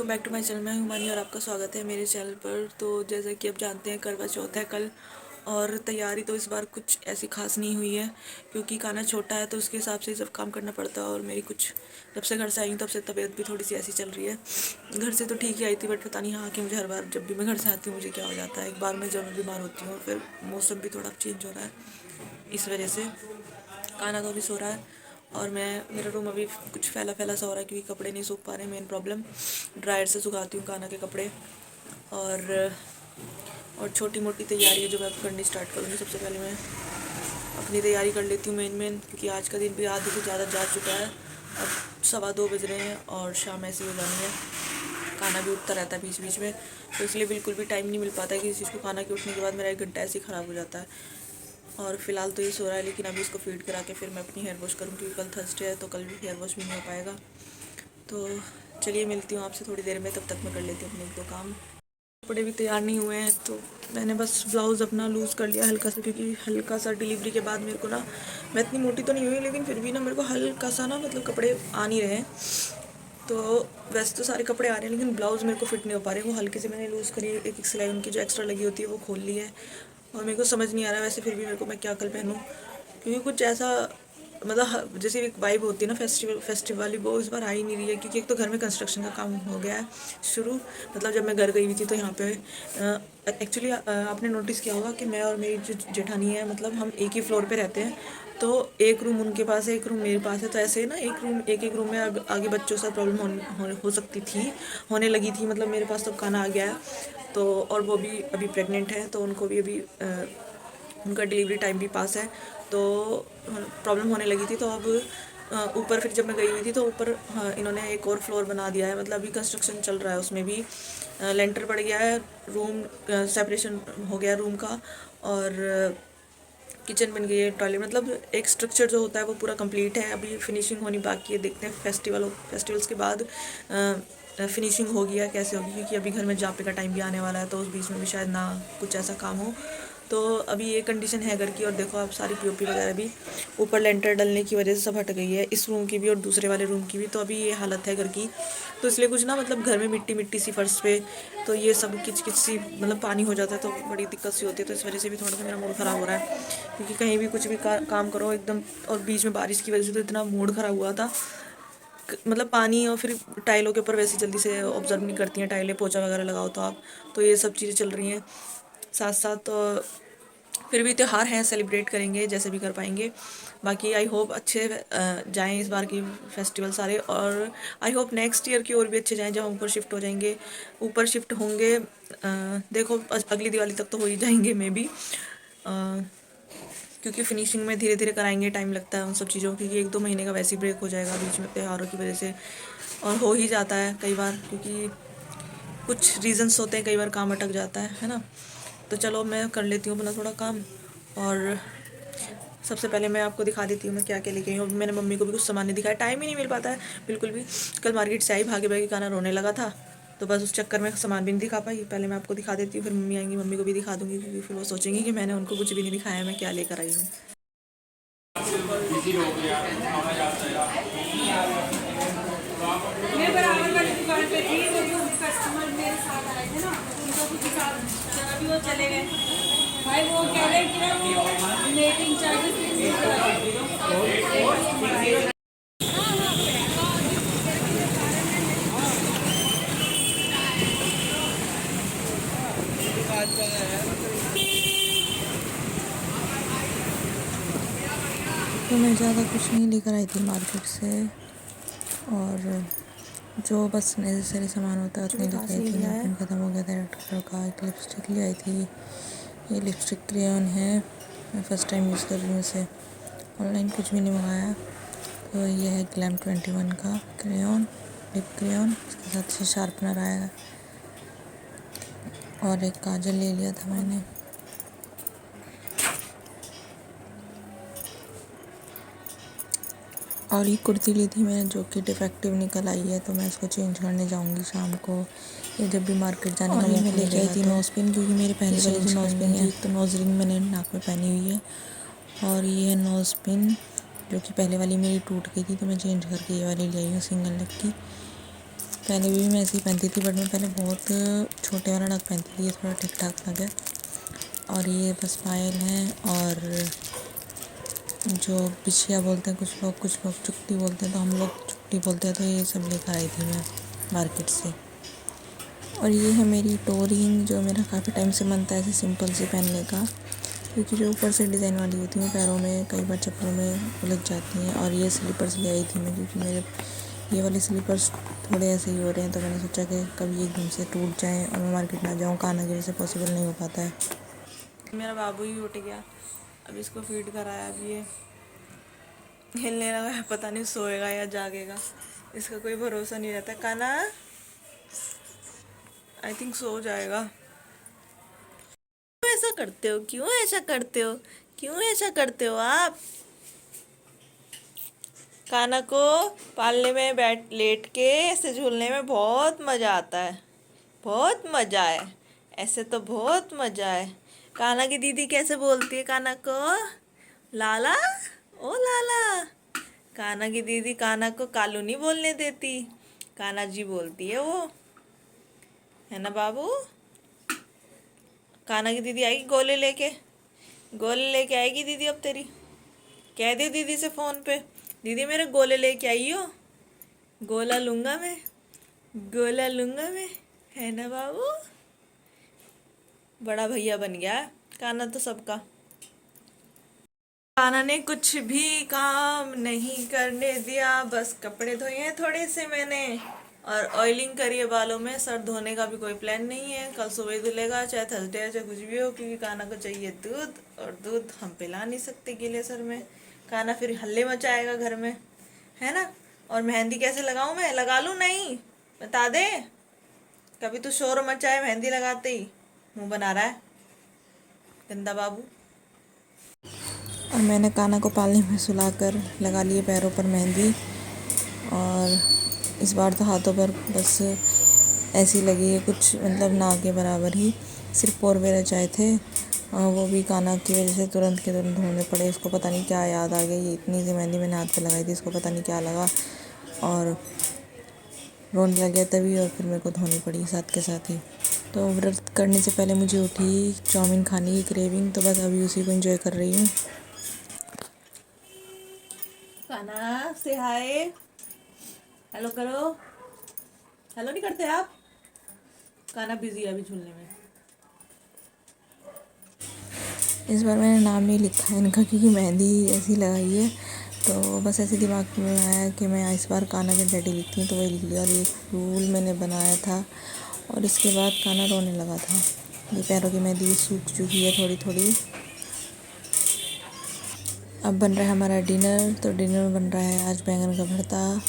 Back to my channel. मैं हुमानी और आपका स्वागत है मेरे चैनल पर। तो जैसा कि आप जानते हैं करवा चौथ है कल, और तैयारी तो इस बार कुछ ऐसी खास नहीं हुई है क्योंकि खाना छोटा है तो उसके हिसाब से ही सब काम करना पड़ता है। और मेरी कुछ जब से घर से आई हूँ तब से तबीयत भी थोड़ी सी ऐसी चल रही है। घर से तो ठीक ही आई थी बट पता नहीं हाँ कि मुझे हर बार जब भी मैं घर से आती हूँ मुझे क्या हो जाता है। एक बार मैं ज़रूर बीमार होती हूँ, फिर मौसम भी थोड़ा चेंज हो रहा है इस वजह से खाना तो अभी सो रहा है। और मेरा रूम अभी कुछ फैला फैला सा हो रहा है क्योंकि कपड़े नहीं सूख पा रहे। मेन प्रॉब्लम ड्रायर से सुखाती हूँ काना के कपड़े। और छोटी मोटी तैयारी है जो मैं करनी स्टार्ट करूँगी। सबसे पहले मैं अपनी तैयारी कर लेती हूँ मेन क्योंकि आज का दिन भी आधे से ज़्यादा जा चुका है। अब 2:15 बज रहे हैं और शाम ऐसी हो जानी है। खाना भी उठता रहता है बीच बीच में, तो इसलिए बिल्कुल भी टाइम नहीं मिल पाता है किसी चीज़ को। खाना के उठने के बाद मेरा 1 घंटा ऐसे ही ख़राब हो जाता है। और फिलहाल तो ये सो रहा है, लेकिन अभी इसको फीड करा के फिर मैं अपनी हेयर वॉश करूँ क्योंकि कल थर्सडे है तो कल भी हेयर वॉश भी नहीं हो पाएगा। तो चलिए मिलती हूँ आपसे थोड़ी देर में, तब तक मैं कर लेती हूँ अपने 1-2 काम। कपड़े भी तैयार नहीं हुए हैं तो मैंने बस ब्लाउज़ अपना लूज़ कर लिया हल्का सा, क्योंकि हल्का सा डिलीवरी के बाद मेरे को ना, मैं इतनी मोटी तो नहीं हुई लेकिन फिर भी ना मेरे को हल्का सा ना मतलब कपड़े आ नहीं रहे हैं। तो वैसे तो सारे कपड़े आ रहे हैं लेकिन ब्लाउज़ मेरे को फिट नहीं हो पा रहे। वो हल्के से मैंने लूज़ करी, एक सिलाई उनकी जो एक्स्ट्रा लगी होती है वो खोल ली है। और मेरे को समझ नहीं आ रहा वैसे फिर भी मेरे को मैं क्या कल पहनूँ, क्योंकि कुछ ऐसा मतलब जैसे एक वाइब होती है ना फेस्टिवल वाली, वो इस बार आ ही नहीं रही है। क्योंकि एक तो घर में कंस्ट्रक्शन का काम हो गया है शुरू। मतलब जब मैं घर गई हुई थी तो यहाँ पे एक्चुअली आपने नोटिस किया होगा कि मैं और मेरी जो जेठानी है मतलब हम एक ही फ्लोर पे रहते हैं। तो एक रूम उनके पास है, एक रूम मेरे पास है। तो ऐसे ना एक रूम में आगे बच्चों से प्रॉब्लम हो सकती थी, होने लगी थी। मतलब मेरे पास तो खाना आ गया है तो, और वो भी अभी प्रेग्नेंट है तो उनको भी अभी उनका डिलीवरी टाइम भी पास है तो प्रॉब्लम होने लगी थी। तो अब ऊपर फिर जब मैं गई हुई थी तो ऊपर इन्होंने एक और फ्लोर बना दिया है। मतलब अभी कंस्ट्रक्शन चल रहा है, उसमें भी लेंटर पड़ गया है, रूम सेपरेशन हो गया रूम का, और किचन बन गई है, टॉयलेट, मतलब एक स्ट्रक्चर जो होता है वो पूरा कंप्लीट है। अभी फिनिशिंग होनी बाकी है, देखते हैं फेस्टिवल्स के बाद फिनिशिंग होगी या कैसे होगी, क्योंकि अभी घर में जापे का टाइम भी आने वाला है तो उस बीच में भी शायद ना कुछ ऐसा काम हो। तो अभी ये कंडीशन है घर की। और देखो आप सारी पीओपी वगैरह भी ऊपर लेंटर डलने की वजह से सब हट गई है, इस रूम की भी और दूसरे वाले रूम की भी। तो अभी ये हालत है घर की। तो इसलिए कुछ ना मतलब घर में मिट्टी मिट्टी सी फर्श पे, तो ये सब किच किच सी मतलब पानी हो जाता है तो बड़ी दिक्कत सी होती है। तो इस वजह से भी थोड़ा सा मेरा मूड ख़राब हो रहा है, क्योंकि कहीं भी कुछ भी काम करो एकदम, और बीच में बारिश की वजह से तो इतना मूड ख़राब हुआ था। मतलब पानी और फिर टाइलों के ऊपर वैसे जल्दी से ऑब्जर्व नहीं करती हैं टाइलें, पोछा वगैरह लगाओ तो आप, तो ये सब चीज़ें चल रही हैं साथ साथ। तो फिर भी त्यौहार हैं, सेलिब्रेट करेंगे जैसे भी कर पाएंगे। बाकी आई होप अच्छे जाएं इस बार की फेस्टिवल सारे, और आई होप नेक्स्ट ईयर की और भी अच्छे जाएं जब हम ऊपर शिफ्ट हो जाएंगे, ऊपर शिफ्ट होंगे। देखो अगली दिवाली तक तो हो ही जाएंगे मे बी, क्योंकि फिनिशिंग में धीरे धीरे कराएंगे, टाइम लगता है उन सब चीज़ों, क्योंकि 1-2 महीने का वैसे ही ब्रेक हो जाएगा बीच में त्योहारों की वजह से। और हो ही जाता है कई बार, क्योंकि कुछ रीजंस होते हैं, कई बार काम अटक जाता है ना। तो चलो मैं कर लेती हूँ अपना थोड़ा काम। और सबसे पहले मैं आपको दिखा देती हूँ मैं क्या क्या लेके आई हूँ। मैंने मम्मी को भी कुछ सामान नहीं दिखाया, टाइम ही नहीं मिल पाता है बिल्कुल भी। कल मार्केट से आई भागे भागे, खाना रोने लगा था तो बस उस चक्कर में सामान भी नहीं दिखा पाई। पहले मैं आपको दिखा देती हूँ, फिर मम्मी आएंगी, मम्मी को भी दिखा दूँगी, क्योंकि फिर वो सोचेंगी कि मैंने उनको कुछ भी नहीं दिखाया मैं क्या लेकर आई हूँ। मैं बराबर वाली दुकान पे थी, वो जो कस्टमर मेरे साथ आए थे ना, उनको कुछ हिसाब जरा भी वो चले गए भाई। वो कह रहे कि ना वो मेकिंग चार्जेस तो मैं ज़्यादा कुछ नहीं लेकर आई थी मार्केट से, और जो बस नेसेसरी सामान होता है उतनी लेकर आई थी। नेपकिन ख़त्म हो गया था रेड कलर का। एक लिपस्टिक ले आई थी, ये लिपस्टिक क्रेयॉन है, मैं फ़र्स्ट टाइम यूज़ कर रही हूँ इसे, ऑनलाइन कुछ भी नहीं मंगाया। तो ये है ग्लैम 21 का क्रेयॉन, लिप क्रेयॉन, इसके साथ से शार्पनर आएगा। और एक काजल ले लिया था मैंने। और ये कुर्ती ली थी मैंने जो कि डिफेक्टिव निकल आई है, तो मैं इसको चेंज करने जाऊंगी शाम को, ये जब भी मार्केट जाने का मौका मैं लेके आई थी नोज़पिन, क्योंकि मेरी पहली वाली जो नोज़पिन है, तो नोज़ रिंग मैंने नाक में पहनी हुई है, और ये है नोज़पिन जो कि पहले वाली मेरी टूट गई थी तो मैं चेंज करके ये वाली ले आई हूँ सिंगल लेग की। पहले भी मैं ऐसे ही पहनती थी, बट मैं पहले बहुत छोटे वाला नग पहनती थी, ये थोड़ा ठीक ठाक नग है। और ये बस पायल है, और जो बिछिया बोलते हैं कुछ लोग चुट्टी बोलते हैं, तो हम लोग चुट्टी बोलते हैं। तो ये सब लेकर आई थी मैं मार्केट से। और ये है मेरी टोरिंग, जो मेरा काफ़ी टाइम से मन था ऐसे सिंपल से पहनने का, क्योंकि जो ऊपर से डिज़ाइन वाली होती हैं पैरों में, कई बार चप्पलों में उलझ जाती हैं। और ये स्लीपर्स ले आई थी मैं, क्योंकि मेरे ये वाले स्लीपर्स थोड़े ऐसे ही हो रहे हैं, तो मैंने सोचा कि कभी एकदम से टूट जाएं और मैं मार्केट ना जाऊं, कान्हा की वजह से पॉसिबल नहीं हो पाता है। मेरा बाबू ही उठ गया, अब इसको फीड कराया, अब ये हिलने लगा है, पता नहीं सोएगा या जागेगा, इसका कोई भरोसा नहीं रहता। कान्हा आई थिंक सो जाएगा। क्यों ऐसा करते हो, क्यों ऐसा करते हो, क्यों ऐसा करते हो आप? कान्हा को पालने में लेट के ऐसे झूलने में बहुत मज़ा आता है, बहुत मज़ा है, ऐसे तो बहुत मज़ा है। कान्हा की दीदी कैसे बोलती है कान्हा को? लाला, ओ लाला। कान्हा की दीदी कान्हा को कालू नहीं बोलने देती, कान्हा जी बोलती है वो, है ना बाबू? कान्हा की दीदी आएगी गोले लेके आएगी दीदी अब तेरी। कह दे दीदी से फ़ोन पे, दीदी मेरे गोले लेके आई हो, गोला लूँगा मैं, गोला लूँगा मैं, है ना बाबू? बड़ा भैया बन गया है कान्हा तो सबका। कान्हा ने कुछ भी काम नहीं करने दिया, बस कपड़े धोए हैं थोड़े से मैंने, और ऑयलिंग करी है बालों में। सर धोने का भी कोई प्लान नहीं है, कल सुबह धुलेगा, चाहे थर्सडे है चाहे कुछ भी हो, क्योंकि कान्हा को चाहिए दूध, और दूध हम पिला नहीं सकते गीले सर में। कान्हा फिर हल्ले मचाएगा घर में, है ना? और मेहंदी कैसे लगाऊं मैं? लगा लूं? नहीं, बता दे। कभी तू शोर मचाए मेहंदी लगाते ही, मुंह बना रहा है गंदा बाबू। और मैंने कान्हा को पालने में सुलाकर लगा लिए पैरों पर मेहंदी, और इस बार तो हाथों पर बस ऐसी लगी है कुछ, मतलब ना के बराबर ही, सिर्फ पोरवे रचाए थे, और वो भी कान्हा की वजह से तुरंत के तुरंत धोने पड़े। इसको पता नहीं क्या याद आ गई, ये इतनी सी मेहंदी मैंने हाथ पे लगाई थी, इसको पता नहीं क्या लगा और रोने लग गया तभी, और फिर मेरे को धोनी पड़ी साथ के साथ ही। तो व्रत करने से पहले मुझे उठी चाउमीन खाने की क्रेविंग, तो बस अभी उसी को एंजॉय कर रही हूँ। कान्हा से हाय, हेलो करो। हेलो नहीं करते आप? कान्हा बिजी है अभी झूलने में। इस बार मैंने नाम नहीं लिखा है इनका, क्योंकि मेहंदी ऐसी लगाई है, तो बस ऐसे दिमाग में आया कि मैं इस बार कान्हा के डैडी लिखती हूँ, तो वही लिख लिया। और ये फूल मैंने बनाया था, और इसके बाद कान्हा रोने लगा था। ये पैरों की मेहंदी सूख चुकी है थोड़ी थोड़ी। अब बन रहा है हमारा डिनर, तो डिनर में बन रहा है आज बैंगन का भरता,